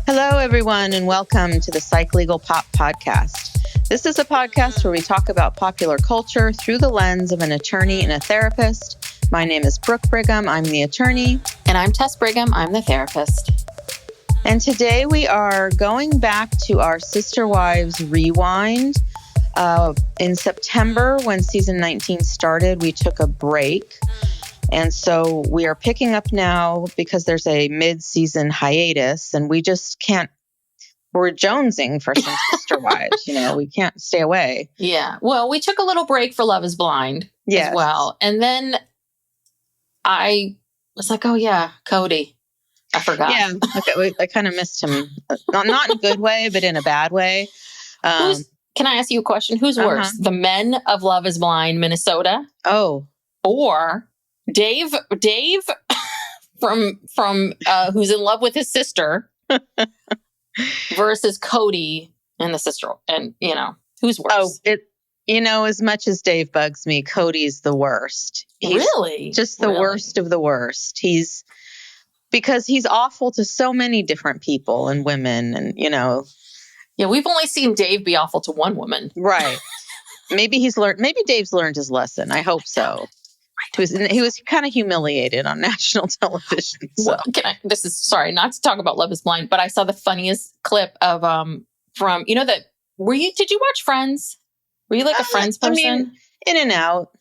Hello, everyone, and welcome to the Psych Legal Pop Podcast. This is a podcast where we talk about popular culture through the lens of an attorney and a therapist. My name is Brooke Brigham. I'm the attorney. And I'm Tess Brigham. I'm the therapist. And today we are going back to our Sister Wives Rewind. In September, when season 19 started, we took a break. And so we are picking up now because there's a mid-season hiatus and we just can't, we're jonesing for some Sister Wives, we can't stay away. Yeah. Well, we took a little break for Love is Blind as well. And then I was like, oh yeah, Kody. I forgot. Yeah. Okay. I kind of missed him. Not in a good way, but in a bad way. Can I ask you a question? Who's worse? The men of Love is Blind, Minnesota? Oh. Or Dave from who's in love with his sister versus Kody and the sister, and who's worse? Oh, as much as Dave bugs me, Cody's the worst. He's just the worst of the worst. Because he's awful to so many different people and women, and Yeah, we've only seen Dave be awful to one woman, right? Maybe Dave's learned his lesson. I hope so. He was kind of humiliated on national television. So. Well, sorry, not to talk about Love is Blind, but I saw the funniest clip of from did you watch Friends? Were you like a Friends person? I mean, in and out.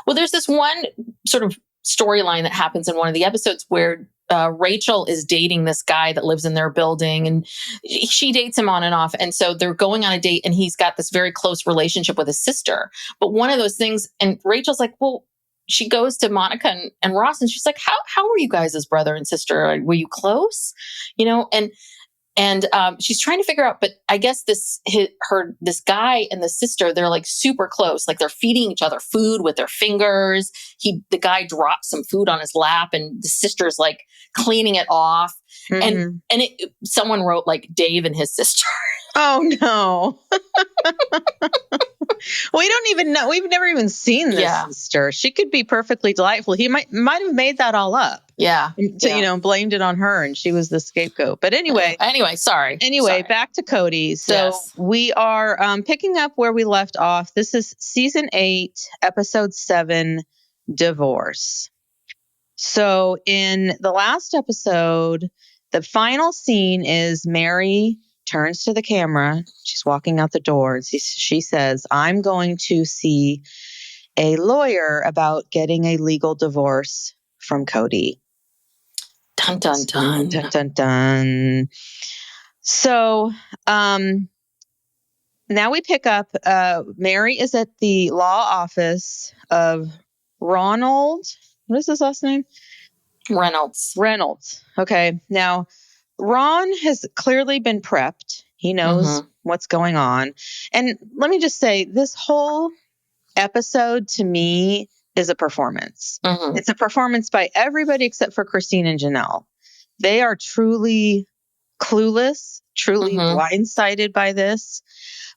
Well, there's this one sort of storyline that happens in one of the episodes where Rachel is dating this guy that lives in their building, and she dates him on and off. And so they're going on a date, and he's got this very close relationship with his sister. But one of those things, and Rachel's like, well, she goes to Monica and Ross, and she's like, how were you guys as brother and sister? Were you close? And she's trying to figure out, but I guess this guy and the sister, they're like super close. Like they're feeding each other food with their fingers. The guy drops some food on his lap and the sister's like cleaning it off. Mm-hmm. And someone wrote like Dave and his sister. Oh no. We don't even know. We've never even seen this sister. She could be perfectly delightful. He might have made that all up. Yeah. Blamed it on her and she was the scapegoat. But anyway. Sorry. Back to Kody. So we are picking up where we left off. This is season 8, episode 7, Divorce. So in the last episode, the final scene is Meri turns to the camera. She's walking out the door. And she says, I'm going to see a lawyer about getting a legal divorce from Kody. Dun, dun, dun. Dun, dun, dun. So now we pick up. Meri is at the law office of Ronald. What is his last name? Reynolds. Okay. Now, Ron has clearly been prepped. He knows what's going on. And let me just say, this whole episode to me is a performance. Mm-hmm. It's a performance by everybody except for Christine and Janelle. They are truly clueless, truly blindsided by this.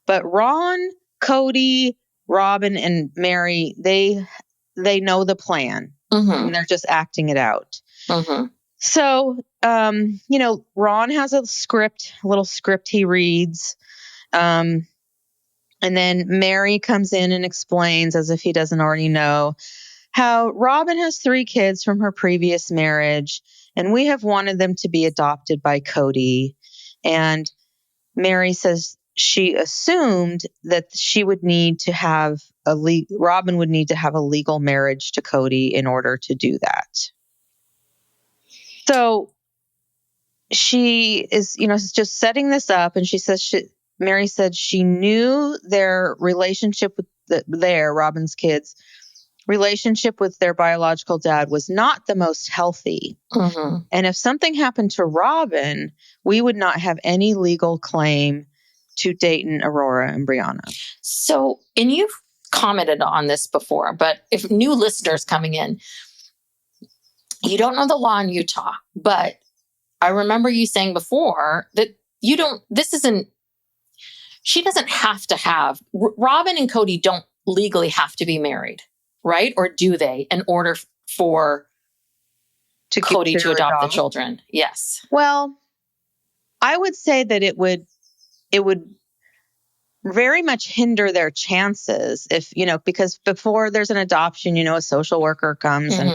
But Ron, Kody, Robyn, and Meri, they know the plan. Mm-hmm. And they're just acting it out. Mm-hmm. So, Ron has a little script he reads. And then Meri comes in and explains, as if he doesn't already know, how Robyn has 3 kids from her previous marriage, and we have wanted them to be adopted by Kody. And Meri says she assumed that Robyn would need to have a legal marriage to Kody in order to do that. So she is, just setting this up, and she says Meri said she knew their relationship with Robyn's kids' relationship with their biological dad was not the most healthy. Mm-hmm. And if something happened to Robyn, we would not have any legal claim to Dayton, Aurora, and Brianna. So, and you've commented on this before, but if new listeners coming in, you don't know the law in Utah, but I remember you saying before that she doesn't have to have, Robyn and Kody don't legally have to be married, right? Or do they, in order for Kody to adopt the children? Yes. Well, I would say that it would very much hinder their chances if, because before there's an adoption, a social worker comes and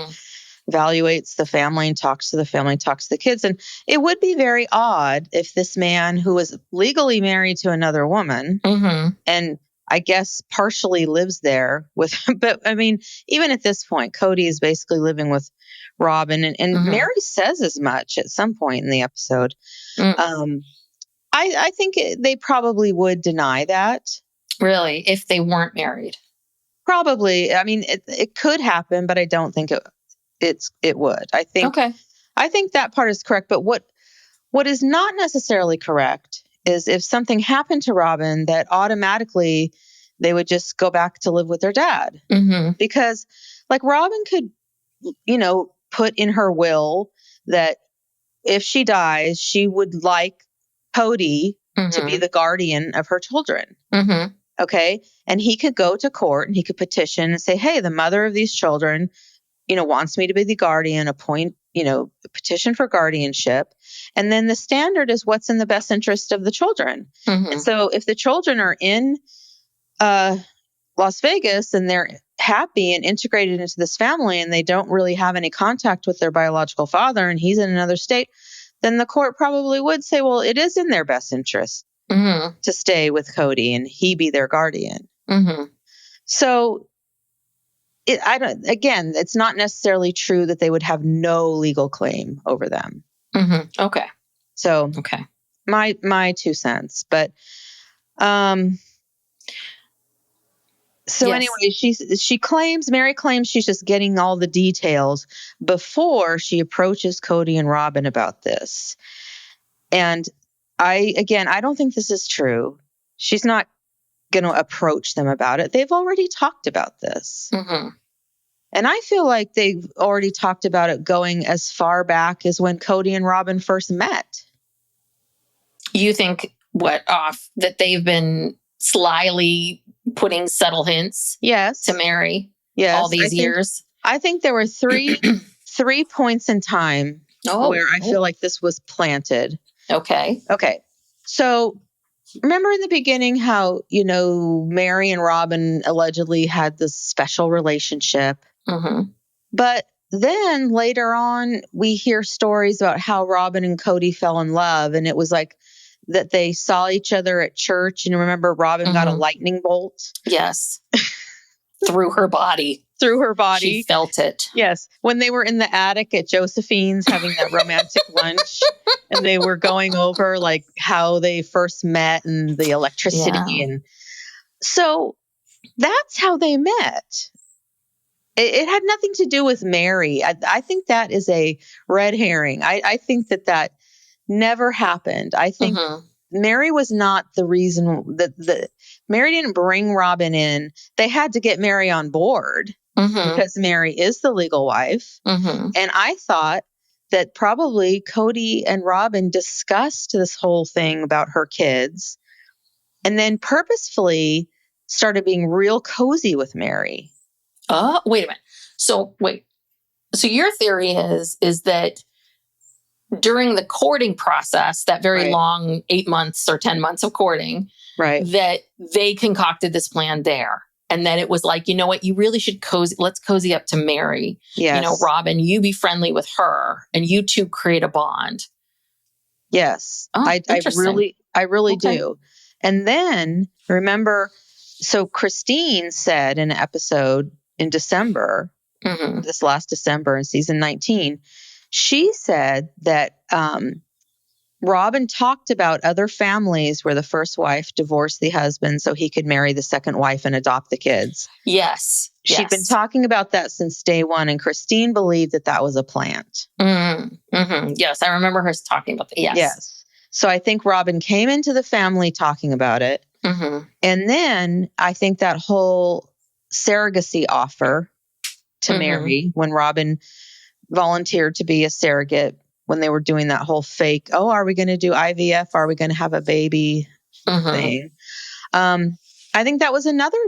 evaluates the family and talks to the family, talks to the kids. And it would be very odd if this man who was legally married to another woman and I guess partially lives there with, but I mean, even at this point, Kody is basically living with Robyn and Meri says as much at some point in the episode. I think they probably would deny that. Really? If they weren't married? Probably. I mean, it could happen, but I don't think it would. I think that part is correct. But what is not necessarily correct is if something happened to Robyn that automatically they would just go back to live with their dad. Because like Robyn could, put in her will that if she dies, she would like Kody to be the guardian of her children. Okay. And he could go to court and he could petition and say, hey, the mother of these children, wants me to be the guardian, appoint, petition for guardianship. And then the standard is what's in the best interest of the children. And so if the children are in Las Vegas and they're happy and integrated into this family and they don't really have any contact with their biological father and he's in another state, then the court probably would say, well, it is in their best interest to stay with Kody and he be their guardian. So it's not necessarily true that they would have no legal claim over them. Okay. So my 2 cents, but, anyway, Meri claims she's just getting all the details before she approaches Kody and Robyn about this. And I don't think this is true. She's not going to approach them about it. They've already talked about this. And I feel like they've already talked about it going as far back as when Kody and Robyn first met. You think that they've been slyly putting subtle hints to Meri all these years? I think there were three points in time where I feel like this was planted. Okay. So remember in the beginning how, Meri and Robyn allegedly had this special relationship. But then later on, we hear stories about how Robyn and Kody fell in love. And it was like that they saw each other at church. And remember, Robyn got a lightning bolt. Yes. Through her body. She felt it. Yes. When they were in the attic at Josephine's having that romantic lunch and they were going over like how they first met and the electricity. Yeah. And so that's how they met. It had nothing to do with Meri. I think that is a red herring. I think that never happened. I think Meri was not the reason that Meri didn't bring Robyn in. They had to get Meri on board because Meri is the legal wife. And I thought that probably Kody and Robyn discussed this whole thing about her kids and then purposefully started being real cozy with Meri. Wait a minute. So your theory is that during the courting process, that very long 8 months or 10 months of courting, that they concocted this plan there. And then it was like, you know what, you really should let's cozy up to Meri. Yes. Robyn, you be friendly with her and you two create a bond. Yes. I really do. And then remember, so Christine said in an episode in December, this last December in season 19, she said that Robyn talked about other families where the first wife divorced the husband so he could marry the second wife and adopt the kids. Yes. She'd been talking about that since day one, and Christine believed that was a plant. Yes, I remember her talking about that. Yes. So I think Robyn came into the family talking about it. And then I think that whole surrogacy offer to Meri when Robyn volunteered to be a surrogate when they were doing that whole fake, are we going to do IVF? Are we going to have a baby thing? I think that was another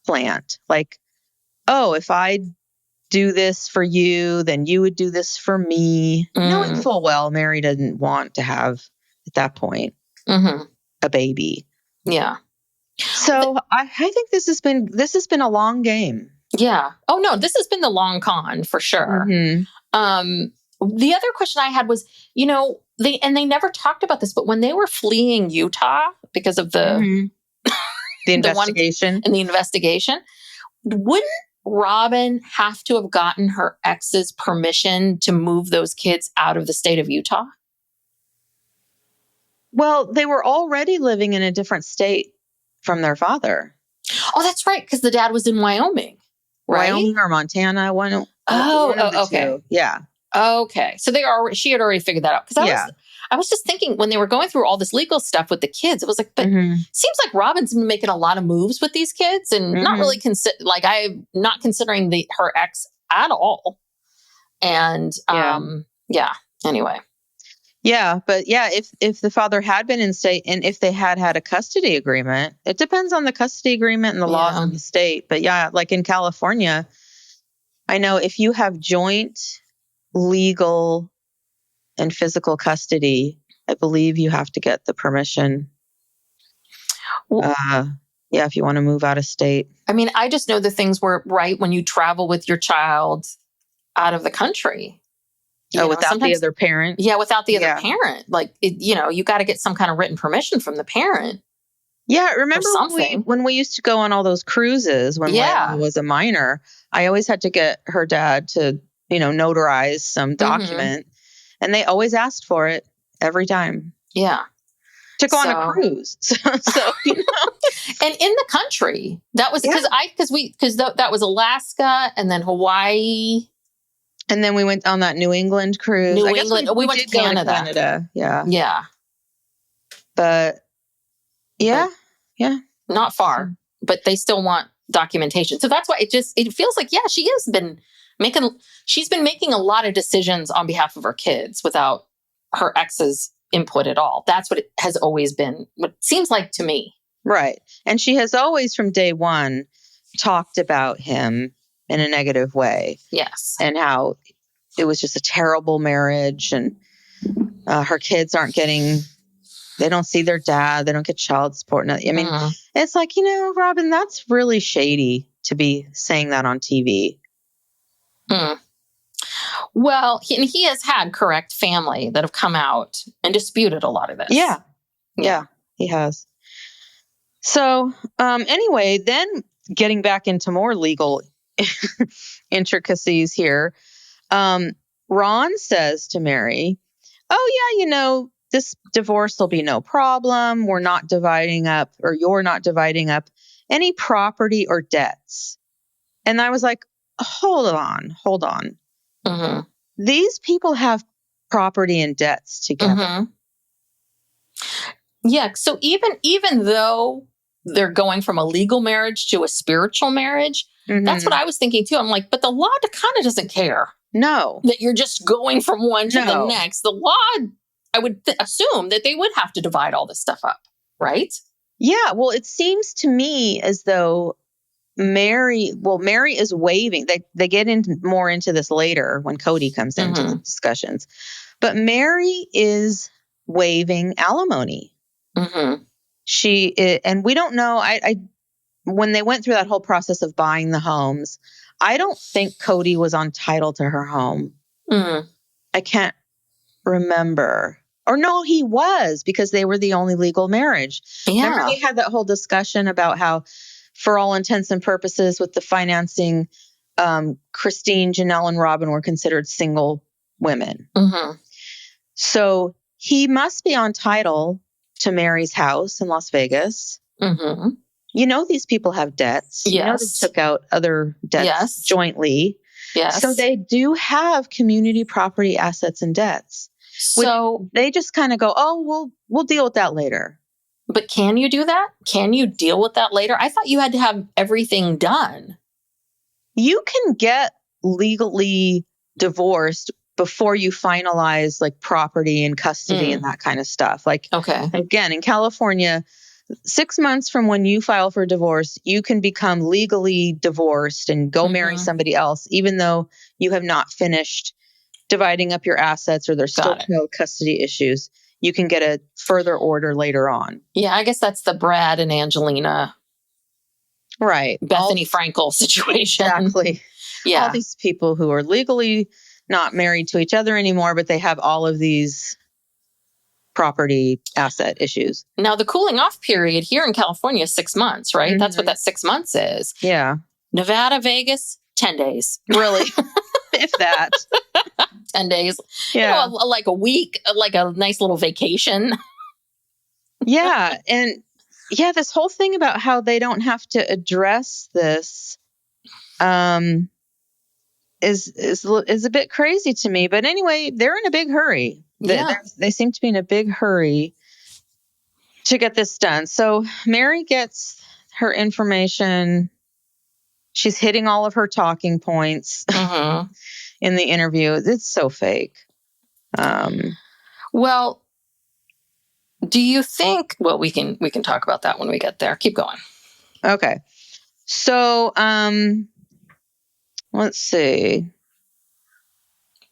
plant. Like, if I do this for you, then you would do this for me. Knowing full well Meri doesn't want to have at that point, a baby. Yeah. So I think this has been a long game. Yeah. Oh no, this has been the long con for sure. The other question I had was, they never talked about this, but when they were fleeing Utah because of the investigation the investigation, wouldn't Robyn have to have gotten her ex's permission to move those kids out of the state of Utah? Well, they were already living in a different state from their father. Oh, that's right, because the dad was in Wyoming, right? Wyoming or Montana. One of the okay. two. Yeah. Okay. So she had already figured that out. Because I was just thinking when they were going through all this legal stuff with the kids, it was like, but seems like Robyn's been making a lot of moves with these kids and not really I'm not considering her ex at all. And anyway. Yeah, but if the father had been in state and if they had a custody agreement, it depends on the custody agreement and the laws of the state. But like in California, I know if you have joint legal and physical custody, I believe you have to get the permission. If you want to move out of state. I mean, I just know the things were right when you travel with your child out of the country. Without the other parent? Yeah, without the other parent. Like, you got to get some kind of written permission from the parent. Yeah, remember when we used to go on all those cruises when Layla was a minor, I always had to get her dad to, notarize some document. And they always asked for it every time. Yeah. To go on a cruise. So And in the country, that was because that was Alaska and then Hawaii. And then we went on that New England cruise. We went to Canada. Yeah. Yeah. But yeah. Not far, but they still want documentation. So that's why it feels like, she's been making a lot of decisions on behalf of her kids without her ex's input at all. That's what it has always been, what it seems like to me. Right. And she has always from day one talked about him in a negative way. Yes. And how it was just a terrible marriage and her kids they don't see their dad. They don't get child support. I mean, it's like, Robyn, that's really shady to be saying that on TV. Well, he has had correct family that have come out and disputed a lot of this. Yeah, he has. So anyway, then getting back into more legal intricacies here, Ron says to Meri, this divorce will be no problem. We're not dividing up, or you're not dividing up any property or debts. And I was like, hold on. These people have property and debts together. Yeah. So even though they're going from a legal marriage to a spiritual marriage, that's what I was thinking too. I'm like, but the law kind of doesn't care. No. That you're just going from one to the next. The law, I would assume that they would have to divide all this stuff up, right? Yeah. Well, it seems to me as though Meri is waiving. They get more into this later when Kody comes into the discussions. But Meri is waiving alimony. And we don't know. I when they went through that whole process of buying the homes, I don't think Kody was on title to her home. I can't remember. Or no, he was, because they were the only legal marriage. Yeah. Remember they had that whole discussion about how, for all intents and purposes, with the financing, Christine, Janelle, and Robyn were considered single women. So he must be on title to Meri's house in Las Vegas. These people have debts. They took out other debts jointly. Yes. So they do have community property assets and debts. So they just kind of go, we'll deal with that later. But can you do that? Can you deal with that later? I thought you had to have everything done. You can get legally divorced before you finalize like property and custody and that kind of stuff. Like, again, in California, 6 months from when you file for divorce, you can become legally divorced and go marry somebody else, even though you have not finished dividing up your assets or there's still no custody issues. you can get a further order later on. Yeah, I guess that's the Brad and Angelina, right? Bethany Frankel situation. Exactly. Yeah. All these people who are legally not married to each other anymore, but they have all of these property asset issues. Now, the cooling off period here in California is 6 months, right? Mm-hmm. That's what that 6 months is. Yeah. Nevada, Vegas, 10 days. Really? If that. 10 days. Yeah. You know, like a week, like a nice little vacation. Yeah. And yeah, this whole thing about how they don't have to address this is a bit crazy to me. But anyway, they're in a big hurry. They seem to be in a big hurry to get this done. So Meri gets her information. She's hitting all of her talking points in the interview. It's so fake. Well, do you think? Well, we can talk about that when we get there. Keep going. Okay. So let's see.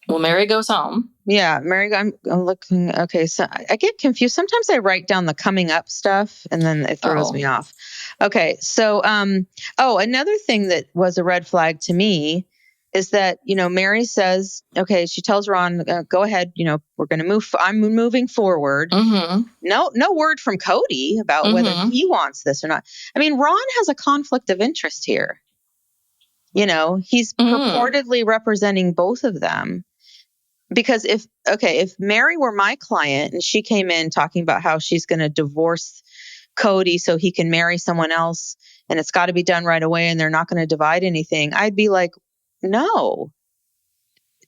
Well, Meri goes home. Yeah, Meri, I'm looking. Okay, so I get confused. Sometimes I write down the coming up stuff and then it throws me off. Okay, so another thing that was a red flag to me is that, Meri says, okay, she tells Ron, go ahead, we're going to move. I'm moving forward. Mm-hmm. No word from Kody about whether he wants this or not. I mean, Ron has a conflict of interest here. He's purportedly representing both of them. Because if Meri were my client and she came in talking about how she's going to divorce Kody so he can marry someone else and it's got to be done right away and they're not going to divide anything, I'd be like, no,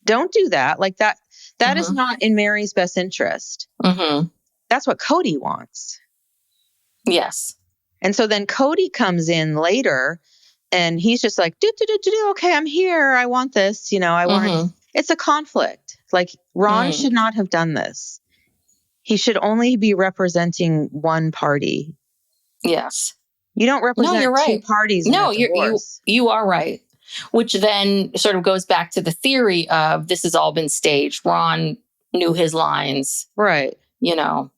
don't do that. Like that is not in Meri's best interest. That's what Kody wants. Yes. And so then Kody comes in later and he's just like, okay, I'm here. I want this. I want It's a conflict. Like Ron should not have done this. He should only be representing one party. Yes. You don't represent two parties. No, you are right. Which then sort of goes back to the theory of this has all been staged. Ron knew his lines. Right. That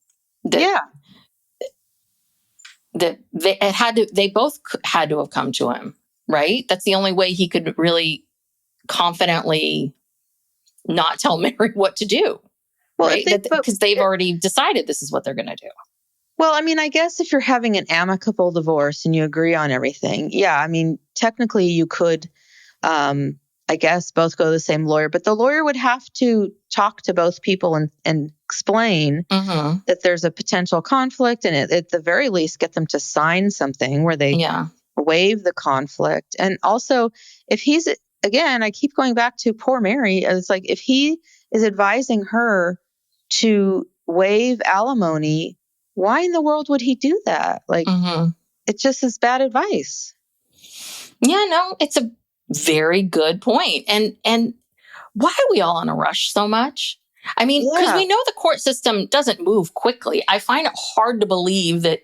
they both had to have come to him, right? That's the only way he could really confidently not tell Meri what to do. Well, right? Because they've already decided this is what they're going to do. Well, I mean, I guess if you're having an amicable divorce and you agree on everything, yeah, I mean, technically you could, I guess, both go to the same lawyer, but the lawyer would have to talk to both people and explain that there's a potential conflict and at the very least get them to sign something where they waive the conflict. And also, if he's, again, I keep going back to poor Meri, it's like if he is advising her to waive alimony, why in the world would he do that? Like, it just is bad advice. Yeah, no, it's a very good point. And why are we all in a rush so much? I mean, because we know the court system doesn't move quickly. I find it hard to believe that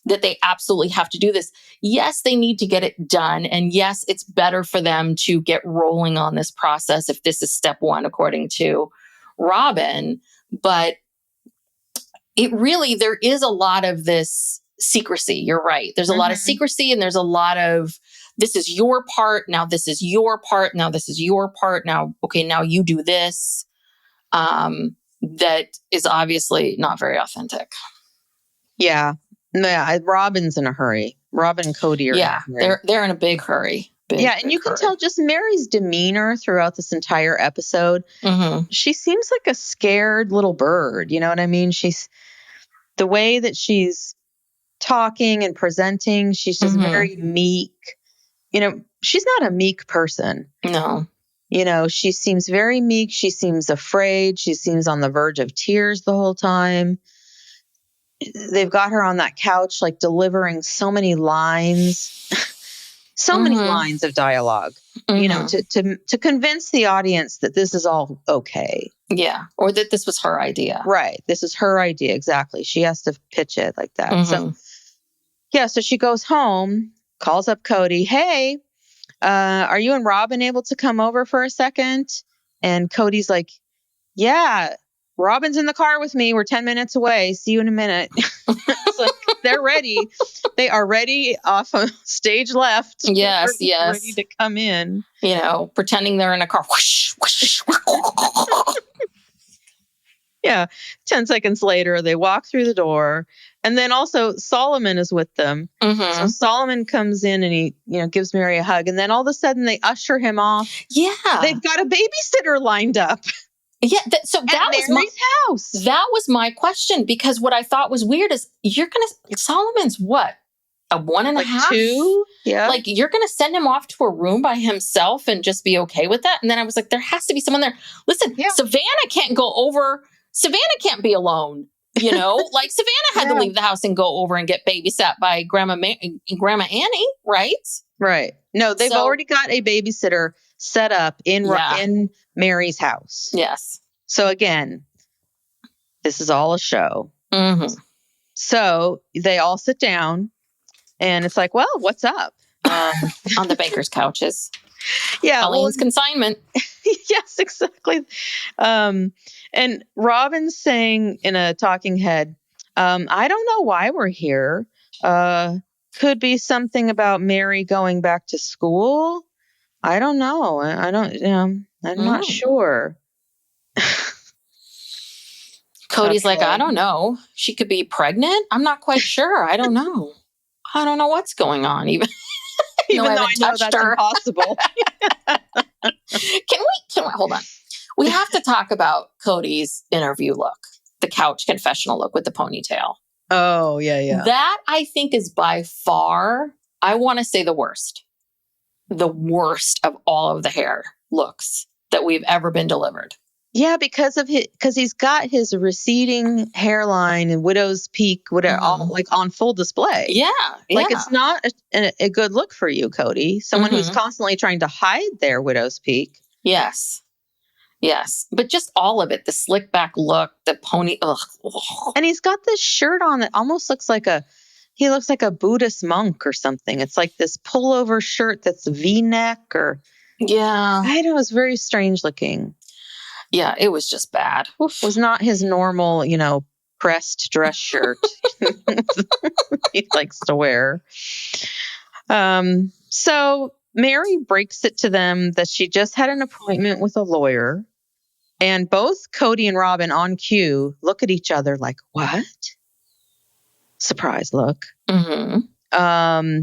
they absolutely have to do this. Yes, they need to get it done. And yes, it's better for them to get rolling on this process if this is step one, according to Robyn. But there is a lot of this secrecy. You're right. There's a lot of secrecy and there's a lot of, this is your part. Now this is your part. Now this is your part. Now, okay, now you do this. That is obviously not very authentic. Yeah. Robyn's in a hurry. Robyn and Kody are in a hurry. They're in a big hurry. And you can tell just Meri's demeanor throughout this entire episode. She seems like a scared little bird. You know what I mean? The way that she's talking and presenting, she's just very meek. She's not a meek person. No. She seems very meek. She seems afraid. She seems on the verge of tears the whole time. They've got her on that couch, like delivering so many lines, many lines of dialogue, to convince the audience that this is all okay. Yeah. Or that this was her idea. Right. This is her idea. Exactly. She has to pitch it like that. So she goes home, calls up Kody. Hey, are you and Robyn able to come over for a second? And Cody's like, yeah, Robyn's in the car with me. We're 10 minutes away. See you in a minute. It's like they're ready. They are ready off of stage left. Yes, ready to come in. You know, pretending they're in a car. Whoosh, whoosh. Yeah. 10 seconds later, they walk through the door. And then also Solomon is with them. Mm-hmm. So Solomon comes in and he, gives Meri a hug. And then all of a sudden they usher him off. Yeah. They've got a babysitter lined up. Yeah, so that was Mary's house. That was my question, because what I thought was weird is Solomon's what? A 1.5? 2? Yeah. Like, you're going to send him off to a room by himself and just be okay with that? And then I was like, there has to be someone there. Listen, Savannah can't go over. Savannah can't be alone. Like Savannah had to leave the house and go over and get babysat by Grandma Annie, right? Right. No, they've already got a babysitter set up in Mary's house. Yes. So again, this is all a show. Mm-hmm. So they all sit down and it's like, well, what's up? On the baker's couches. Yeah. Colleen's consignment. Yes, exactly. And Robyn's saying in a talking head, I don't know why we're here. Could be something about Meri going back to school. I don't know. I'm not sure. Kody's like, I don't know. She could be pregnant. I'm not quite sure. I don't know. I don't know what's going on. Even though I know that's impossible. Can we hold on? We have to talk about Kody's interview look, the couch confessional look with the ponytail. Oh, yeah. That, I think, is by far, I want to say the worst of all of the hair looks that we've ever been delivered. Yeah, because he's got his receding hairline and widow's peak, all like on full display. Yeah. Like it's not a good look for you, Kody. Someone who's constantly trying to hide their widow's peak. Yes. But just all of it, the slick back look, the pony. Ugh. And he's got this shirt on that almost looks like he looks like a Buddhist monk or something. It's like this pullover shirt that's V-neck or. Yeah. I know, it's very strange looking. Yeah, it was just bad. It was not his normal, pressed dress shirt he likes to wear. So Meri breaks it to them that she just had an appointment with a lawyer, and both Kody and Robyn on cue look at each other like, what? Surprise look. Mm-hmm.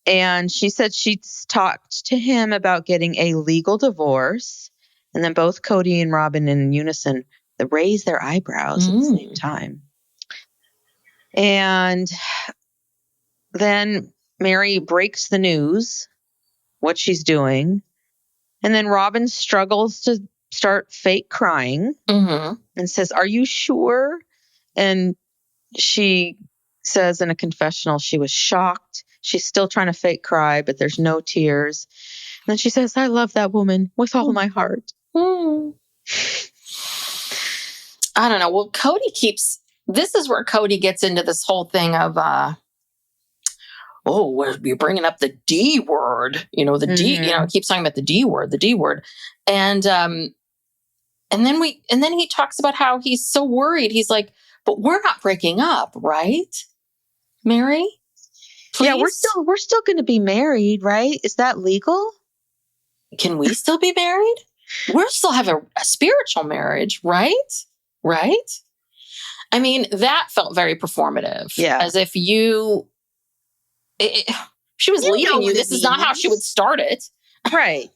And she said she's talked to him about getting a legal divorce. And then both Kody and Robyn in unison, they raise their eyebrows at the same time. And then Meri breaks the news, what she's doing. And then Robyn struggles to start fake crying and says, are you sure? And she says in a confessional, she was shocked. She's still trying to fake cry, but there's no tears. And then she says, I love that woman with all my heart. I don't know. Well, this is where Kody gets into this whole thing of, we're bringing up the D word, the D, keeps talking about the D word. And then he talks about how he's so worried. He's like, but we're not breaking up, right? Meri? Please? Yeah, we're still going to be married, right? Is that legal? Can we still be married? We're still have a spiritual marriage, right? Right? I mean, that felt very performative. Yeah. As if she was leading you. This is not how she would start it. Right.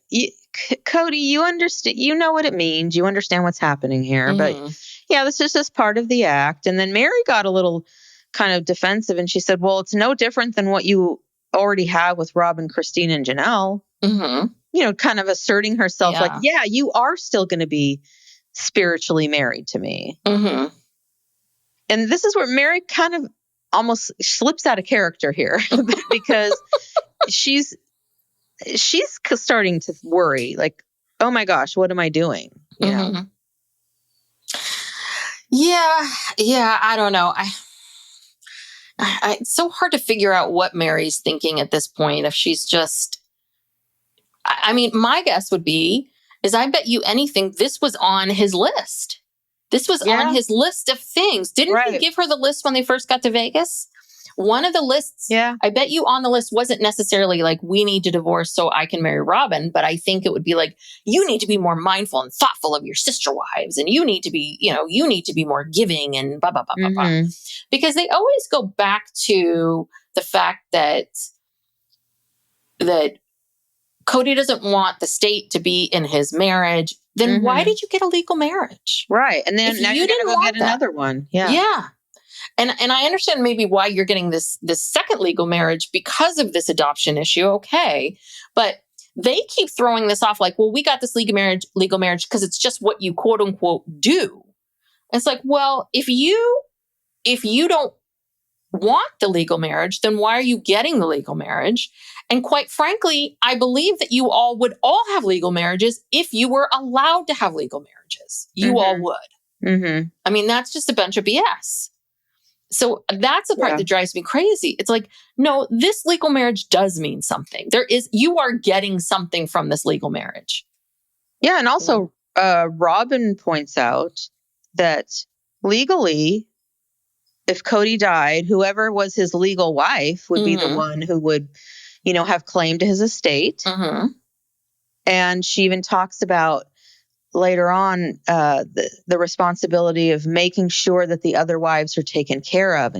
Kody, you understand, you know what it means. You understand what's happening here. But yeah, this is just part of the act. And then Meri got a little kind of defensive and she said, well, it's no different than what you already have with Robyn, Christine, and Janelle. Mm-hmm. Kind of asserting herself like, yeah, you are still going to be spiritually married to me. Mm-hmm. And this is where Meri kind of almost slips out of character here because she's starting to worry like, oh my gosh, what am I doing? Yeah, I don't know. It's so hard to figure out what Meri's thinking at this point. If she's just, I mean, my guess would be, is I bet you anything, this was on his list. This was on his list of things. Didn't he give her the list when they first got to Vegas? One of the lists, I bet you on the list wasn't necessarily like, we need to divorce so I can marry Robyn. But I think it would be like, you need to be more mindful and thoughtful of your sister wives. And you need to be, you need to be more giving and blah, blah, blah, blah, blah. Because they always go back to the fact that Kody doesn't want the state to be in his marriage. Then why did you get a legal marriage? Right. And then now you're going to go get another one. Yeah. Yeah. And I understand maybe why you're getting this second legal marriage because of this adoption issue. Okay. But they keep throwing this off like, well, we got this legal marriage because it's just what you quote unquote do. And it's like, well, if you don't want the legal marriage, then why are you getting the legal marriage? And quite frankly, I believe that you all would all have legal marriages if you were allowed to have legal marriages. You all would. I mean, that's just a bunch of BS. So that's the part that drives me crazy. It's like, no, this legal marriage does mean something. You are getting something from this legal marriage. Yeah. And also, Robyn points out that legally, if Kody died, whoever was his legal wife would be the one who would, have claim to his estate. And she even talks about later on the responsibility of making sure that the other wives are taken care of.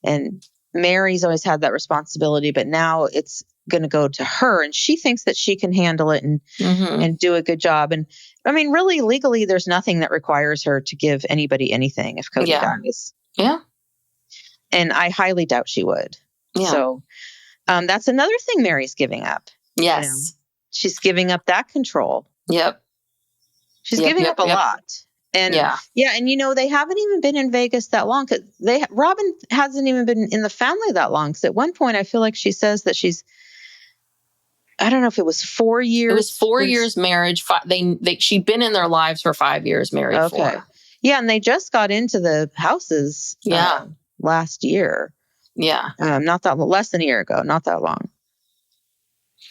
And Meri's always had that responsibility, but now it's going to go to her. And she thinks that she can handle it and do a good job. And I mean, really, legally, there's nothing that requires her to give anybody anything if Kody dies. Yeah. And I highly doubt she would. Yeah. So that's another thing Meri's giving up. Yes. She's giving up that control. Yep. She's giving up a lot. And and they haven't even been in Vegas that long. Robyn hasn't even been in the family that long. Because at one point, I feel like she says that I don't know if it was 4 years. It was 4 years marriage. She'd been in their lives for 5 years, married 4. Yeah, and they just got into the houses last year. Yeah. Less than a year ago, not that long.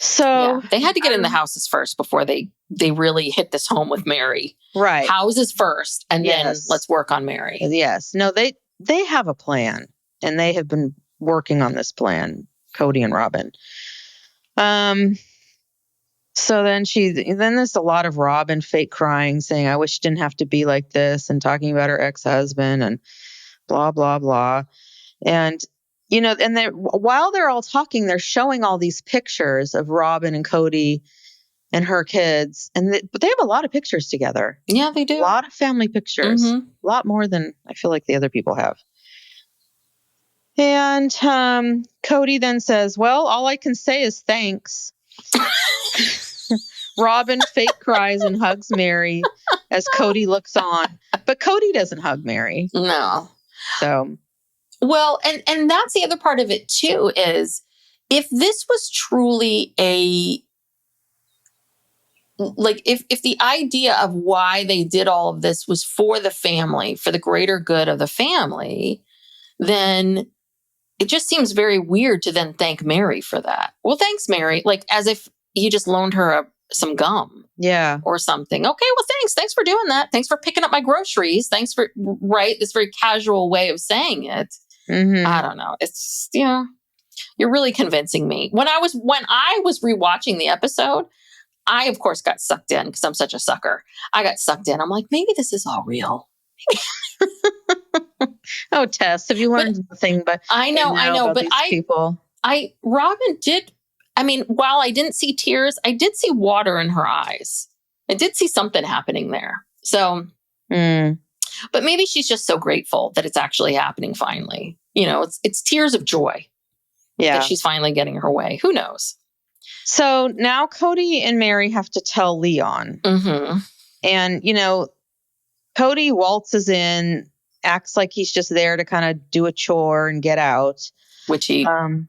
So they had to get in the houses first before they really hit this home with Meri. Right. Houses first, and then let's work on Meri. Yes. No, they have a plan, and they have been working on this plan, Kody and Robyn. So then there's a lot of Robyn fake crying, saying, I wish it didn't have to be like this, and talking about her ex-husband and blah, blah, blah. And while they're all talking, they're showing all these pictures of Robyn and Kody and her kids. But they have a lot of pictures together. Yeah, they do. A lot of family pictures. A lot more than I feel like the other people have. And Kody then says, well, all I can say is thanks. Robyn fake cries and hugs Meri as Kody looks on. But Kody doesn't hug Meri. No. So... Well, and that's the other part of it too, is if this was truly if the idea of why they did all of this was for the family, for the greater good of the family, then it just seems very weird to then thank Meri for that. Well, thanks, Meri. Like as if you just loaned her some gum. Yeah. Or something. Okay, well, thanks. Thanks for doing that. Thanks for picking up my groceries. Thanks for, this very casual way of saying it. I don't know. It's, you're really convincing me. When I was rewatching the episode, I, of course, got sucked in because I'm such a sucker. I got sucked in. I'm like, maybe this is all real. Oh, Tess, have you learned nothing? But I know. But Robyn did. I mean, while I didn't see tears, I did see water in her eyes. I did see something happening there. So, but maybe she's just so grateful that it's actually happening finally. It's tears of joy. Yeah. That she's finally getting her way. Who knows? So now Kody and Meri have to tell Leon. And, Kody waltzes in, acts like he's just there to kind of do a chore and get out. Which he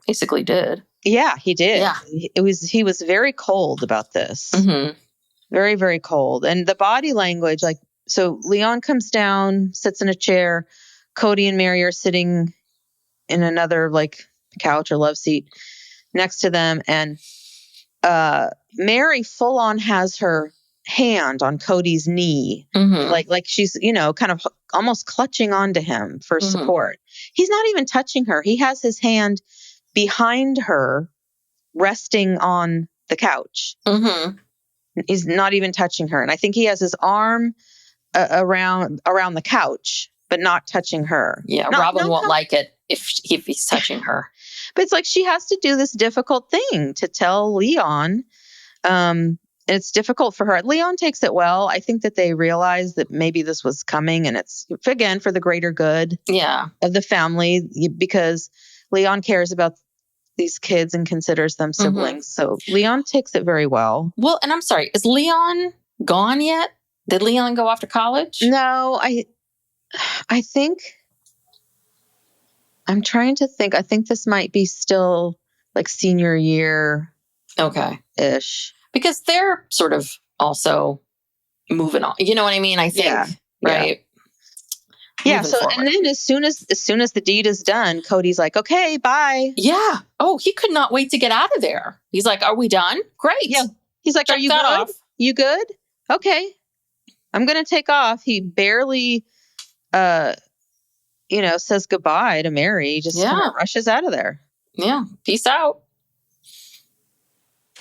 basically did. Yeah, he did. Yeah. He was very cold about this. Very, very cold. And the body language, so Leon comes down, sits in a chair. Kody and Meri are sitting in another couch or love seat next to them. And Meri full on has her hand on Kody's knee, like she's, kind of almost clutching onto him for support. He's not even touching her. He has his hand behind her, resting on the couch. He's not even touching her. And I think he has his arm around the couch, but not touching her. Yeah, Robyn won't like it if he's touching her. But it's like she has to do this difficult thing to tell Leon. It's difficult for her. Leon takes it well. I think that they realize that maybe this was coming, and it's, again, for the greater good of the family, because Leon cares about these kids and considers them siblings. So Leon takes it very well. Well, and I'm sorry, is Leon gone yet? Did Leon go off to college? No, I think, I'm trying to think. I think this might be still like senior year. Okay-ish. Because they're sort of also moving on. You know what I mean? I think, right? Yeah. So, and then as soon as the deed is done, Kody's like, okay, bye. Yeah. Oh, he could not wait to get out of there. He's like, are we done? Great. Yeah. He's like, are you good? Off. You good? Okay. I'm going to take off. He barely, says goodbye to Meri. He just kind of rushes out of there. Yeah. Peace out.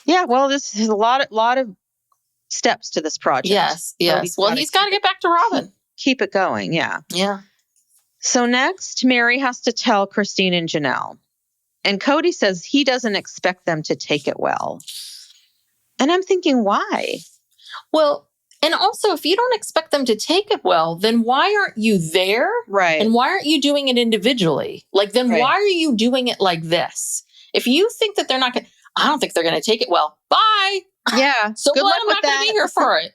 Yeah. Well, this is a lot of steps to this project. Yes. Yes. So he's got to get back to Robyn. Keep it going. Yeah. Yeah. So next, Meri has to tell Christine and Janelle. And Kody says he doesn't expect them to take it well. And I'm thinking, why? Well, and also, if you don't expect them to take it well, then why aren't you there? Right. And why aren't you doing it individually? Like, then why are you doing it like this? If you think that they're not going to, I don't think they're going to take it well. Bye. Yeah. So good what? luck I'm with not going to be here for it.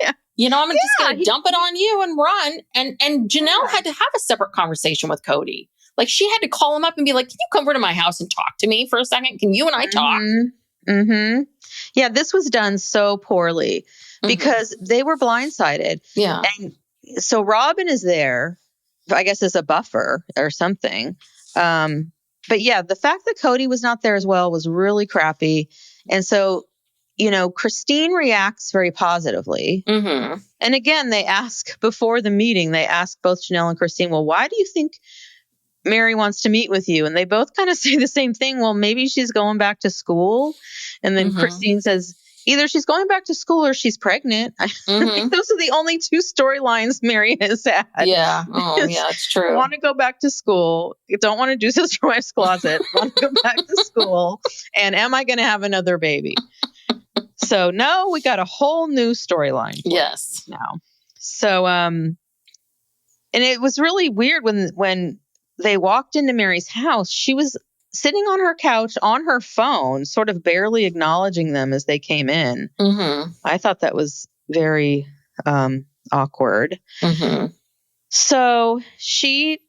Yeah. I'm just going to dump it on you and run. And Janelle had to have a separate conversation with Kody. Like, she had to call him up and be like, can you come over to my house and talk to me for a second? Can you and I talk? Yeah, this was done so poorly because they were blindsided. Yeah. And so Robyn is there, I guess, as a buffer or something. But yeah, the fact that Kody was not there as well was really crappy. And so, Christine reacts very positively. And again, they ask before the meeting, they ask both Janelle and Christine, well, why do you think Meri wants to meet with you? And they both kind of say the same thing. Well, maybe she's going back to school. And then Christine says, either she's going back to school or she's pregnant. I think those are the only two storylines Meri has had. Yeah. Oh, yeah, it's true. I want to go back to school. I don't want to do Sister Wife's Closet. I want to go back to school. And am I going to have another baby? So no, we got a whole new storyline. Yes. Now. So, and it was really weird when they walked into Meri's house. She was sitting on her couch on her phone, sort of barely acknowledging them as they came in. I thought that was very awkward. So she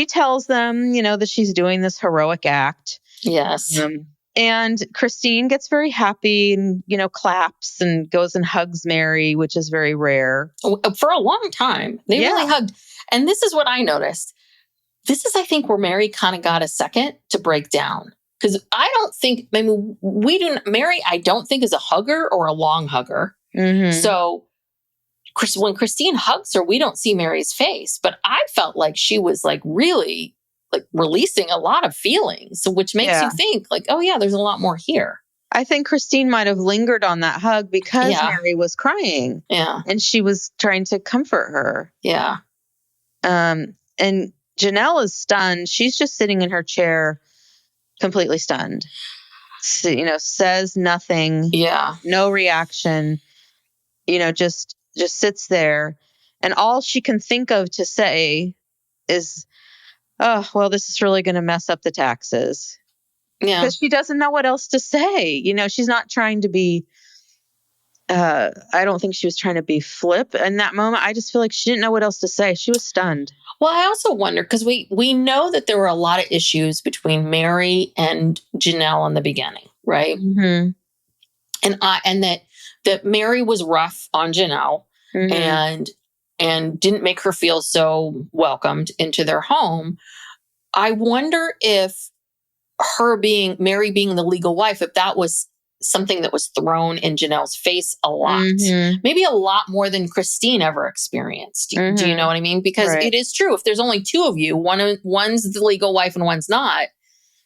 tells them, that she's doing this heroic act. Yes. And Christine gets very happy and, claps and goes and hugs Meri, which is very rare. For a long time. They really hugged. And this is what I noticed. This is, I think, where Meri kind of got a second to break down. Because I don't think, Meri, I don't think is a hugger or a long hugger. So when Christine hugs her, we don't see Meri's face. But I felt like she was like really like releasing a lot of feelings, which makes you think like, oh yeah, there's a lot more here. I think Christine might have lingered on that hug because Meri was crying. Yeah. And she was trying to comfort her. Yeah. And Janelle is stunned. She's just sitting in her chair, completely stunned. So, says nothing. Yeah. No reaction. Just sits there. And all she can think of to say is, oh, well, this is really going to mess up the taxes. Yeah. Because she doesn't know what else to say. She's not trying to be, I don't think she was trying to be flip in that moment. I just feel like she didn't know what else to say. She was stunned. Well, I also wonder, because we know that there were a lot of issues between Meri and Janelle in the beginning, right? And that Meri was rough on Janelle and didn't make her feel so welcomed into their home. I wonder if Meri being the legal wife, if that was something that was thrown in Janelle's face a lot, maybe a lot more than Christine ever experienced. Do you know what I mean? Because it is true. If there's only two of you, one's the legal wife and one's not,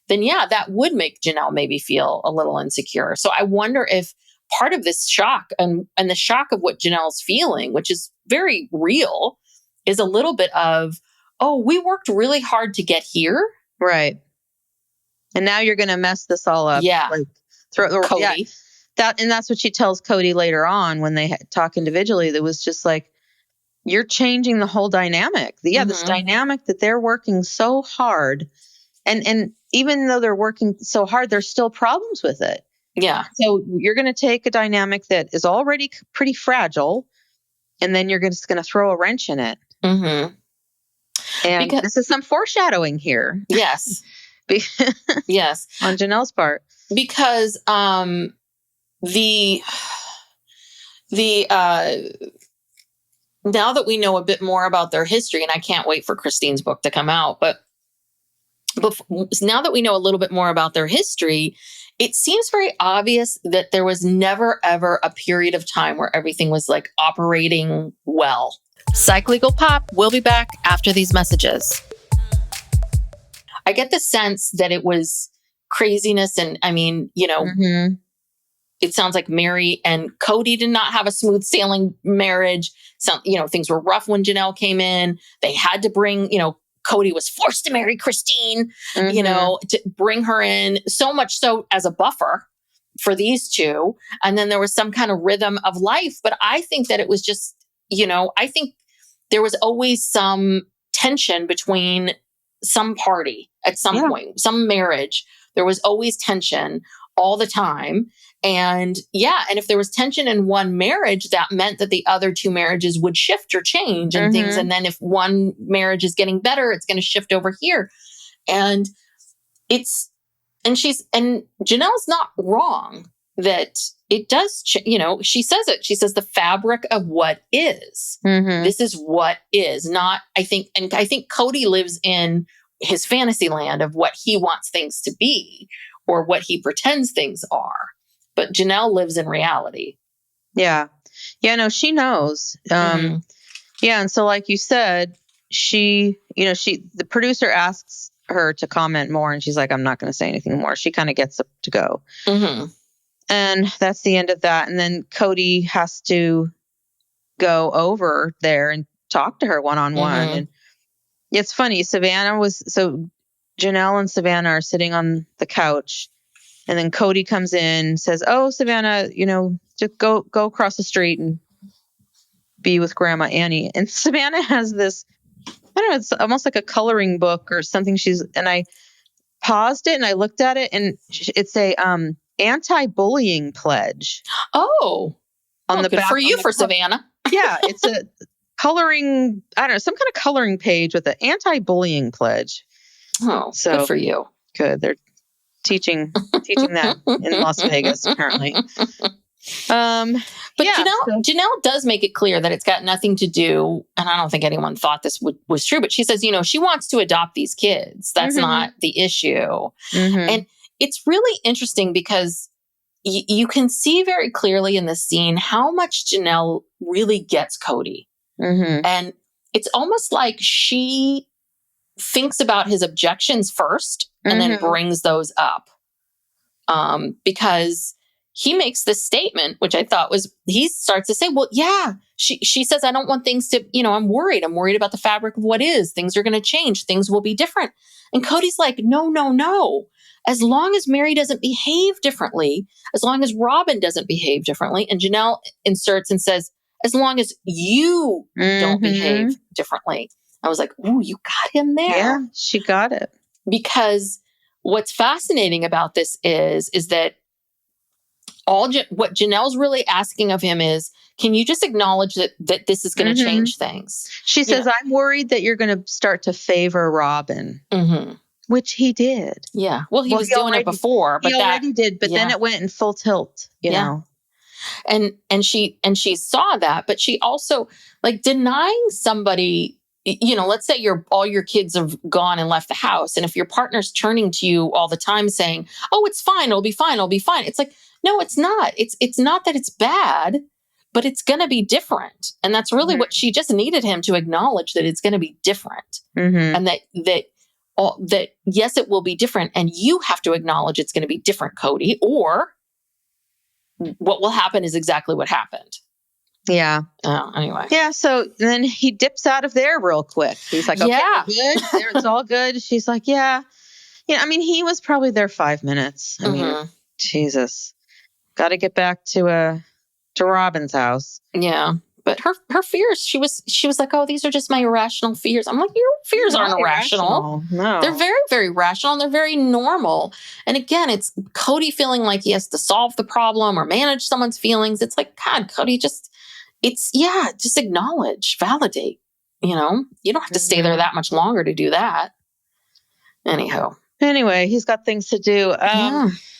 then yeah, that would make Janelle maybe feel a little insecure. So I wonder if part of this shock and the shock of what Janelle's feeling, which is very real, is a little bit of, oh, we worked really hard to get here. Right. And now you're going to mess this all up. Yeah. Like, Kody. Yeah, that's what she tells Kody later on when they talk individually. That was just like, you're changing the whole dynamic. This dynamic that they're working so hard. And even though they're working so hard, there's still problems with it. Yeah. So you're going to take a dynamic that is already pretty fragile, and then you're just going to throw a wrench in it. And this is some foreshadowing here. Yes. Yes. On Janelle's part. Because now that we know a bit more about their history, and I can't wait for Christine's book to come out, but now that we know a little bit more about their history, it seems very obvious that there was never, ever a period of time where everything was like operating well. Psych Legal Pop will be back after these messages. I get the sense that it was craziness. And I mean, it sounds like Meri and Kody did not have a smooth sailing marriage. Things were rough when Janelle came in. They had to bring, Kody was forced to marry Christine, to bring her in, so much so as a buffer for these two. And then there was some kind of rhythm of life. But I think that it was just, I think there was always some tension between some party at some point, some marriage. There was always tension all the time. And if there was tension in one marriage, that meant that the other two marriages would shift or change and things. And then if one marriage is getting better, it's going to shift over here. And Janelle's not wrong that it does, she says it. She says the fabric of what is. This is what is not, I think Kody lives in his fantasy land of what he wants things to be or what he pretends things are. But Janelle lives in reality. Yeah. Yeah, no, she knows. Yeah. And so like you said, the producer asks her to comment more and she's like, I'm not going to say anything more. She kind of gets up to go. And that's the end of that. And then Kody has to go over there and talk to her one-on-one. And it's funny. Janelle and Savannah are sitting on the couch. And then Kody comes in, says, "Oh, Savannah, just go across the street and be with Grandma Annie." And Savannah has this, I don't know, it's almost like a coloring book or something. And I paused it and I looked at it, and it's a anti-bullying pledge. Oh, on the good back for you, for Savannah. Yeah, it's a coloring, I don't know, some kind of coloring page with an anti-bullying pledge. Oh, so good for you. Good. They're teaching that in Las Vegas, apparently. But Janelle does make it clear that it's got nothing to do, and I don't think anyone thought this was true, but she says, she wants to adopt these kids. That's not the issue. And it's really interesting because you can see very clearly in the scene how much Janelle really gets Kody. And it's almost like she thinks about his objections first and then brings those up. Because he makes this statement, which I thought he starts to say, well, yeah, she says, I don't want things to, I'm worried about the fabric of what is. Things are going to change. Things will be different. And Kody's like, no. As long as Meri doesn't behave differently, as long as Robyn doesn't behave differently, and Janelle inserts and says, as long as you don't behave differently. I was like, ooh, you got him there. Yeah, she got it. Because what's fascinating about this is that what Janelle's really asking of him is, can you just acknowledge that this is going to change things? She says, I'm worried that you're going to start to favor Robyn, which he did. Yeah. Well, he was doing it before, but he already did. But then it went in full tilt, you know. And she saw that, but she also, like, denying somebody, let's say all your kids have gone and left the house. And if your partner's turning to you all the time saying, oh, it's fine, it'll be fine, it'll be fine. It's like, no, it's not. It's not that it's bad, but it's going to be different. And that's really what she just needed him to acknowledge, that it's going to be different. And that yes, it will be different. And you have to acknowledge it's going to be different, Kody, or what will happen is exactly what happened. Yeah. Oh, anyway. Yeah. So then he dips out of there real quick. He's like, okay, we're good. It's all good. She's like, yeah. I mean, he was probably there 5 minutes. I mean, Jesus. Got to get back to Robyn's house. Yeah. But her fears, she was like, oh, these are just my irrational fears. I'm like, your fears aren't irrational. No. They're very, very rational, and they're very normal. And again, it's Kody feeling like he has to solve the problem or manage someone's feelings. It's like, God, Kody, just acknowledge, validate. You don't have to stay there that much longer to do that. Anyway, he's got things to do.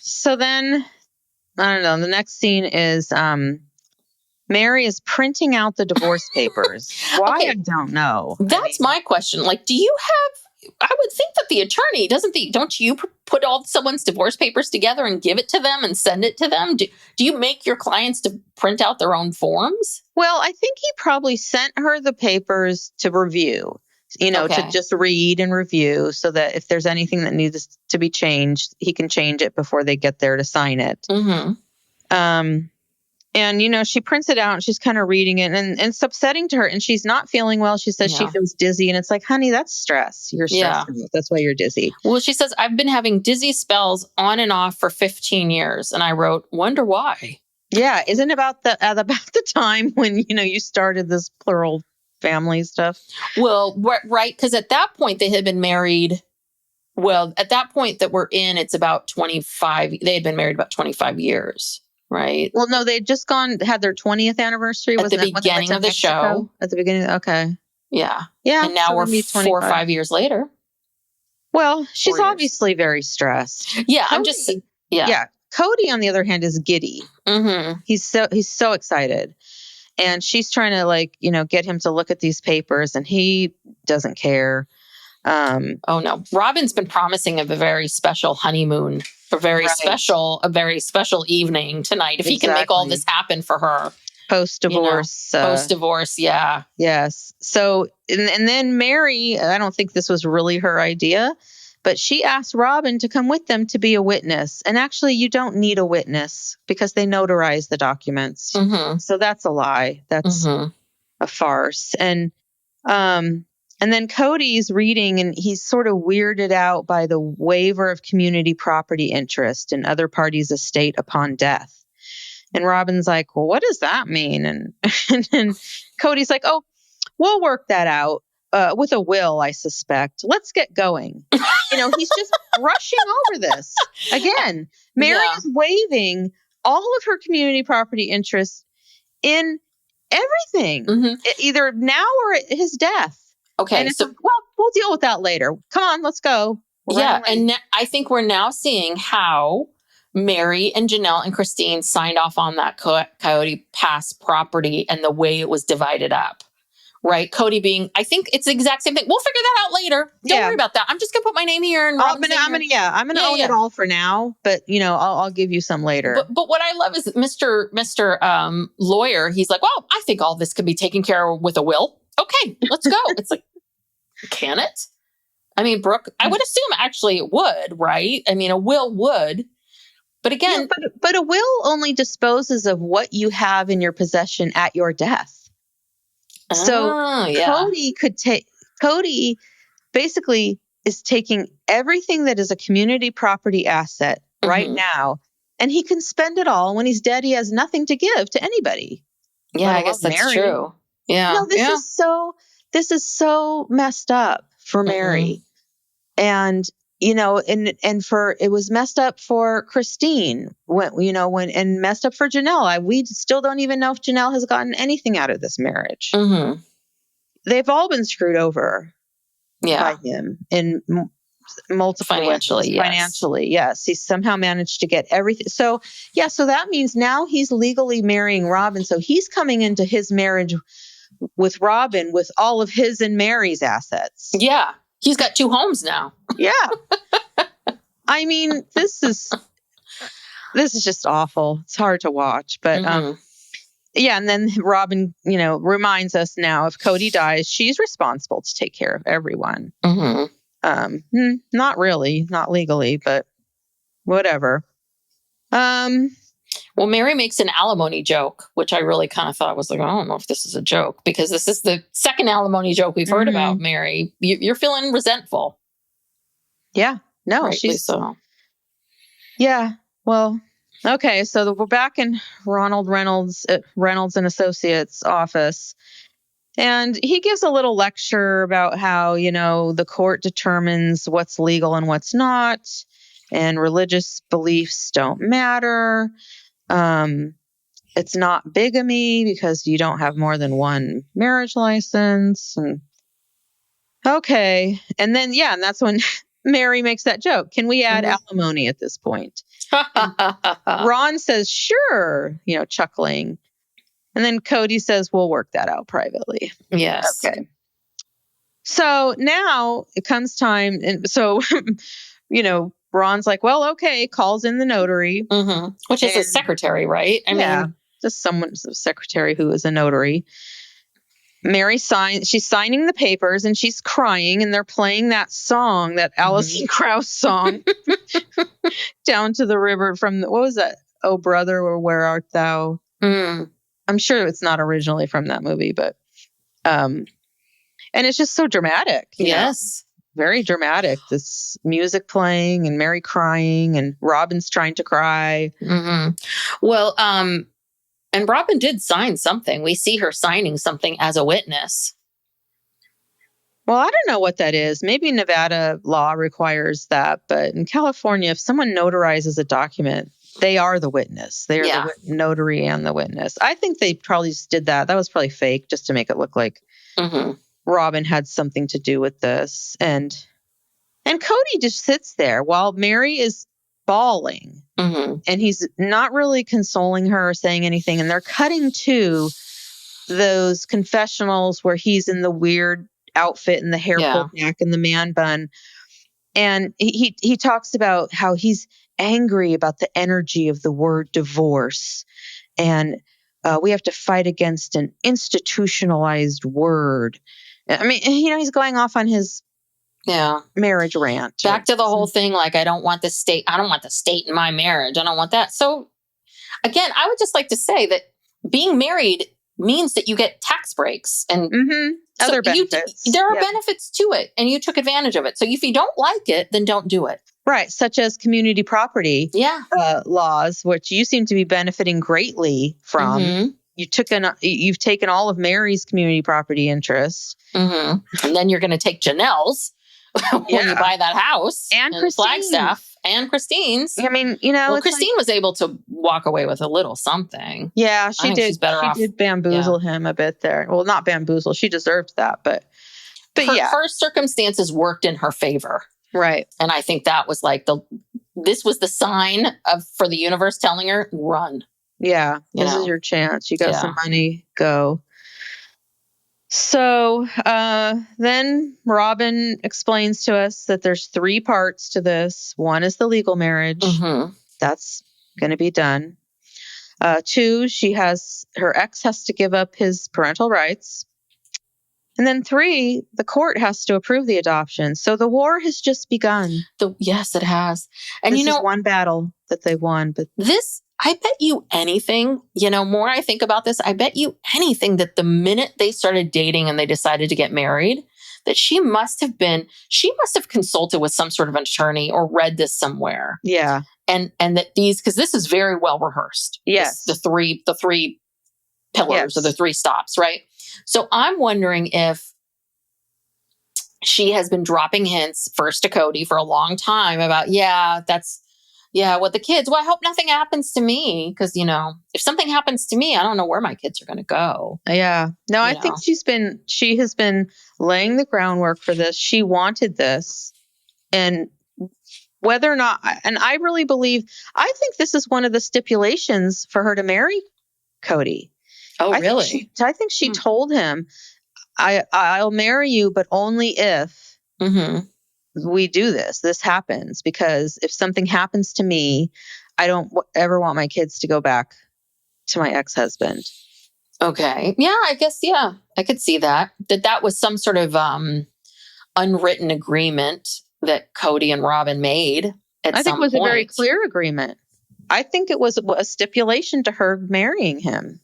So then, I don't know, the next scene is Meri is printing out the divorce papers. Why? Okay. I don't know. That's my question. Like, do you have, I would think that the attorney, don't you put all someone's divorce papers together and give it to them and send it to them? Do you make your clients to print out their own forms? Well, I think he probably sent her the papers to review, to just read and review, so that if there's anything that needs to be changed, he can change it before they get there to sign it. And, she prints it out and she's kind of reading it, and it's upsetting to her, and she's not feeling well. She says she feels dizzy, and it's like, honey, that's stress. You're stressed. Yeah. That's why you're dizzy. Well, she says, I've been having dizzy spells on and off for 15 years. And I wrote, wonder why? Yeah. Isn't it about the time when, you started this plural family stuff? Well, right. Because at that point they had been married. Well, at that point that we're in, it's about 25. They had been married about 25 years. Right. Well, no, they had just had their 20th anniversary. At the beginning of the show. At the beginning. Okay. Yeah. Yeah. And now we're 4 or 5 years later. Well, she's obviously very stressed. Yeah. Kody, Yeah. Kody, on the other hand, is giddy. He's so excited. And she's trying to get him to look at these papers, and he doesn't care. Oh no. Robyn's been promising of a very special honeymoon. A very special evening tonight. If he can make all this happen for her. Post-divorce. Post-divorce, yeah. Yes. So, and then Meri, I don't think this was really her idea, but she asked Robyn to come with them to be a witness. And actually, you don't need a witness because they notarize the documents. So that's a lie. That's a farce. And then Kody's reading, and he's sort of weirded out by the waiver of community property interest in other parties' estate upon death. And Robyn's like, well, what does that mean? And then Kody's like, oh, we'll work that out with a will, I suspect. Let's get going. He's just rushing over this. Again, Meri is waiving all of her community property interest in everything, either now or at his death. Okay, so we'll deal with that later. Come on, let's go. And I think we're now seeing how Meri and Janelle and Christine signed off on that Coyote Pass property and the way it was divided up. Right, Kody being, I think it's the exact same thing. We'll figure that out later. Don't worry about that. I'm just gonna put my name here and I'm gonna own it all for now. But I'll give you some later. But what I love is Mr. Lawyer. He's like, well, I think all this could be taken care of with a will. Okay, let's go. It's like, can it? I mean, Brooke, I would assume actually it would, right? I mean, a will would. But again... Yeah, but a will only disposes of what you have in your possession at your death. So Kody basically is taking everything that is a community property asset right now, and he can spend it all. When he's dead, he has nothing to give to anybody. Yeah, I guess that's true. Yeah. This is so messed up for Meri. And, it was messed up for Christine and messed up for Janelle. We still don't even know if Janelle has gotten anything out of this marriage. They've all been screwed over by him in multiple financially. Ways. Financially, yes. He somehow managed to get everything. So that means now he's legally marrying Robyn. So he's coming into his marriage with Robyn with all of his and Meri's assets. Yeah. He's got 2 homes now. Yeah. I mean, this is just awful. It's hard to watch, but yeah. And then Robyn, reminds us now if Kody dies, she's responsible to take care of everyone. Not really, not legally, but whatever. Well, Meri makes an alimony joke, which I really kind of thought was like, I don't know if this is a joke, because this is the second alimony joke we've heard about Meri. You're feeling resentful. Yeah. No, rightly so. Yeah. Well, okay. So we're back in Ronald Reynolds and Associates office. And he gives a little lecture about how, the court determines what's legal and what's not, and religious beliefs don't matter. It's not bigamy because you don't have more than one marriage license. And okay. And then, and that's when Meri makes that joke. Can we add alimony at this point? Ron says, sure, chuckling. And then Kody says, we'll work that out privately. Yes. Okay. So now it comes time. And so, Ron's like, well, okay, calls in the notary. Which is a secretary, right? I mean, just someone's a secretary who is a notary. Meri she's signing the papers and she's crying, and they're playing that song, that Alison Krauss song, Down to the River from, what was that? Oh, brother, or where art thou? I'm sure it's not originally from that movie, but, and it's just so dramatic. Yes. Very dramatic. This music playing and Meri crying and Robyn's trying to cry. Well, and Robyn did sign something. We see her signing something as a witness. Well, I don't know what that is. Maybe Nevada law requires that. But in California, if someone notarizes a document, they are the witness. They are the notary and the witness. I think they probably just did that. That was probably fake just to make it look like Robyn had something to do with this. And Kody just sits there while Meri is bawling. And he's not really consoling her or saying anything. And they're cutting to those confessionals where he's in the weird outfit and the hair pulled back and the man bun. And he talks about how he's angry about the energy of the word divorce. And we have to fight against an institutionalized word. I mean, he's going off on his marriage rant. Back to the whole thing, like, I don't want the state in my marriage. I don't want that. So again, I would just like to say that being married means that you get tax breaks and other benefits. There are benefits to it, and you took advantage of it. So if you don't like it, then don't do it. Right, such as community property laws, which you seem to be benefiting greatly from. You've taken all of Meri's community property interest. And then you're going to take Janelle's when you buy that house. And Flagstaff. And Christine's. I mean, Christine was able to walk away with a little something. Yeah, she did. She's better off. She did bamboozle him a bit there. Well, not bamboozle. She deserved that, but her circumstances worked in her favor. Right. And I think that was like this was the sign for the universe telling her, run. Yeah. This is your chance. You got some money. Go. So then Robyn explains to us that there's 3 parts to this. 1 is the legal marriage. That's going to be done. 2, her ex has to give up his parental rights. And then 3, the court has to approve the adoption. So the war has just begun. Yes, it has. And this is one battle that they won. But I bet you anything, more I think about this, I bet you anything that the minute they started dating and they decided to get married, that she must have consulted with some sort of an attorney or read this somewhere. Yeah. And that because this is very well rehearsed. Yes. The three pillars or the 3 stops, right? So I'm wondering if she has been dropping hints first to Kody for a long time about, what the kids, well, I hope nothing happens to me. Because, if something happens to me, I don't know where my kids are going to go. Yeah. No, I think she has been laying the groundwork for this. She wanted this. And whether or not, and I think this is one of the stipulations for her to marry Kody. Oh, really? I think she told him, I'll marry you, but only if we do this. This happens, because if something happens to me, I don't ever want my kids to go back to my ex-husband. Okay. Yeah, I guess, yeah, I could see that. That was some sort of unwritten agreement that Kody and Robyn made at some point. I think it was a very clear agreement. I think it was a stipulation to her marrying him.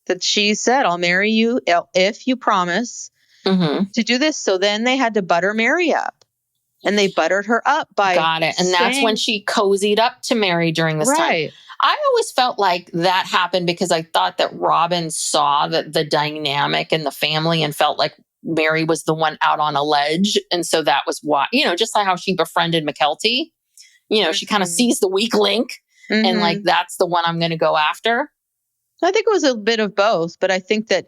That she said, I'll marry you if you promise to do this. So then they had to butter Meri up. And they buttered her up by Got it. And that's when she cozied up to Meri during this time. I always felt like that happened because I thought that Robyn saw the dynamic in the family and felt like Meri was the one out on a ledge. And so that was why, just like how she befriended McKelty, she kind of sees the weak link and like, that's the one I'm going to go after. I think it was a bit of both, but I think that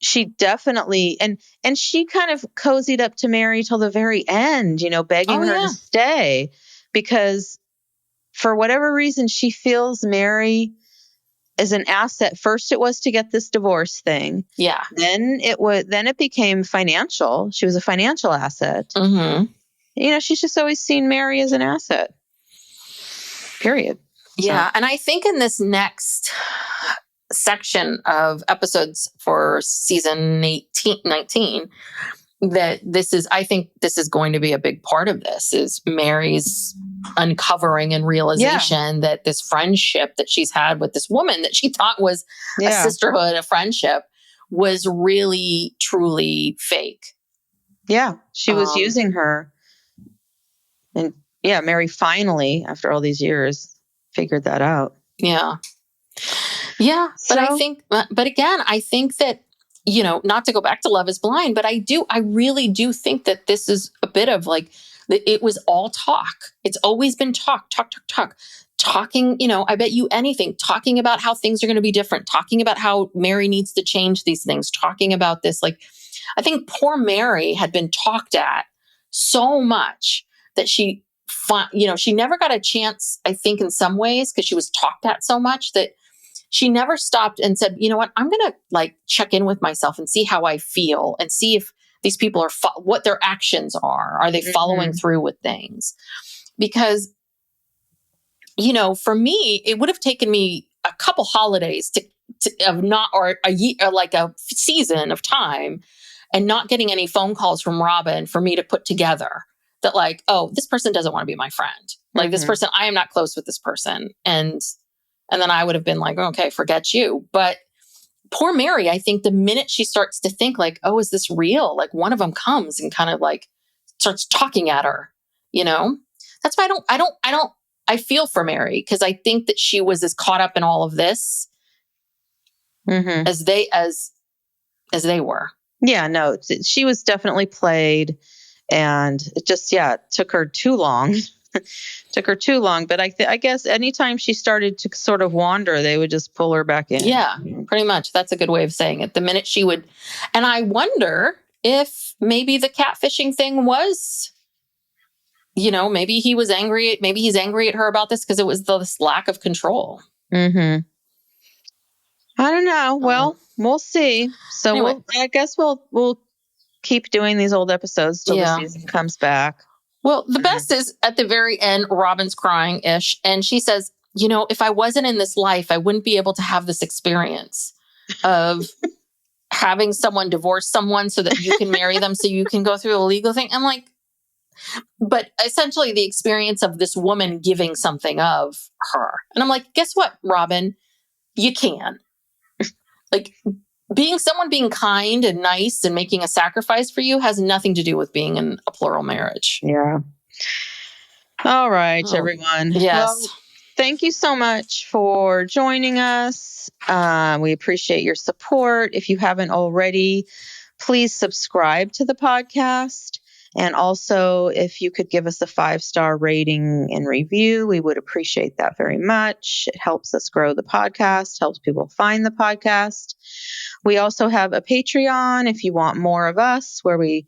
she definitely, and she kind of cozied up to Meri till the very end, begging her to stay, because for whatever reason, she feels Meri is an asset. First, it was to get this divorce thing. Yeah. Then it became financial. She was a financial asset. She's just always seen Meri as an asset. Period. Yeah. And I think in this next section of episodes for season 19, I think this is going to be a big part of this, is Meri's uncovering and realization that this friendship that she's had with this woman that she thought was a sisterhood, a friendship, was really, truly fake. Yeah. She was using her. And Meri finally, after all these years, figured that out. Yeah. Yeah. But I think that, not to go back to Love is Blind, but I really do think that this is a bit of like, it was all talk. It's always been talk. Talking, I bet you anything, talking about how things are going to be different, talking about how Meri needs to change these things, talking about this. Like, I think poor Meri had been talked at so much that she never got a chance, I think, in some ways, because she was talked at so much that she never stopped and said, you know what, I'm going to like check in with myself and see how I feel and see if these people are, what their actions are. Are they following through with things? Because, for me, it would have taken me a couple holidays or a year, or like a season of time, and not getting any phone calls from Robyn for me to put together that like, oh, this person doesn't want to be my friend. Like this person, I am not close with this person. And then I would have been like, okay, forget you. But poor Meri, I think the minute she starts to think like, oh, is this real? Like one of them comes and kind of like starts talking at her, That's why I feel for Meri, because I think that she was as caught up in all of this as they were. Yeah, no, she was definitely played, and it just, took her too long. But I guess anytime she started to sort of wander, they would just pull her back in. Yeah, pretty much. That's a good way of saying it. The minute she would, and I wonder if maybe the catfishing thing was, maybe he was angry. Maybe he's angry at her about this because it was this lack of control. I don't know. Well, we'll see. So anyway, I guess we'll keep doing these old episodes till the season comes back. Well, the best is at the very end, Robyn's crying-ish, and she says, if I wasn't in this life, I wouldn't be able to have this experience of having someone divorce someone so that you can marry them, so you can go through a legal thing. I'm like, but essentially the experience of this woman giving something of her. And I'm like, guess what, Robyn? You can. Like, someone being kind and nice and making a sacrifice for you has nothing to do with being in a plural marriage. Yeah. All right, everyone. Yes. Well, thank you so much for joining us. We appreciate your support. If you haven't already, please subscribe to the podcast. And also, if you could give us a 5-star rating and review, we would appreciate that very much. It helps us grow the podcast, helps people find the podcast. We also have a Patreon if you want more of us, where we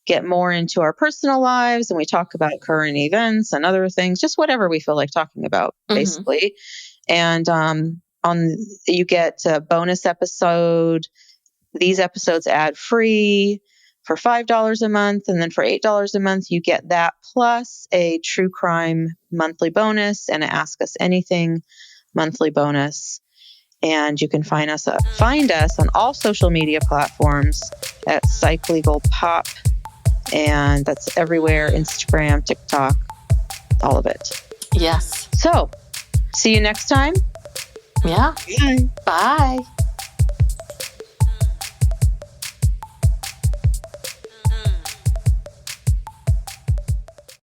get more into our personal lives and we talk about current events and other things, just whatever we feel like talking about, basically. And You get a bonus episode. These episodes ad free for $5 a month. And then for $8 a month, you get that plus a true crime monthly bonus and an Ask Us Anything monthly bonus. And you can find us on all social media platforms at Psych Legal Pop. And that's everywhere, Instagram, TikTok, all of it. Yes. So, see you next time. Yeah. Bye. Bye.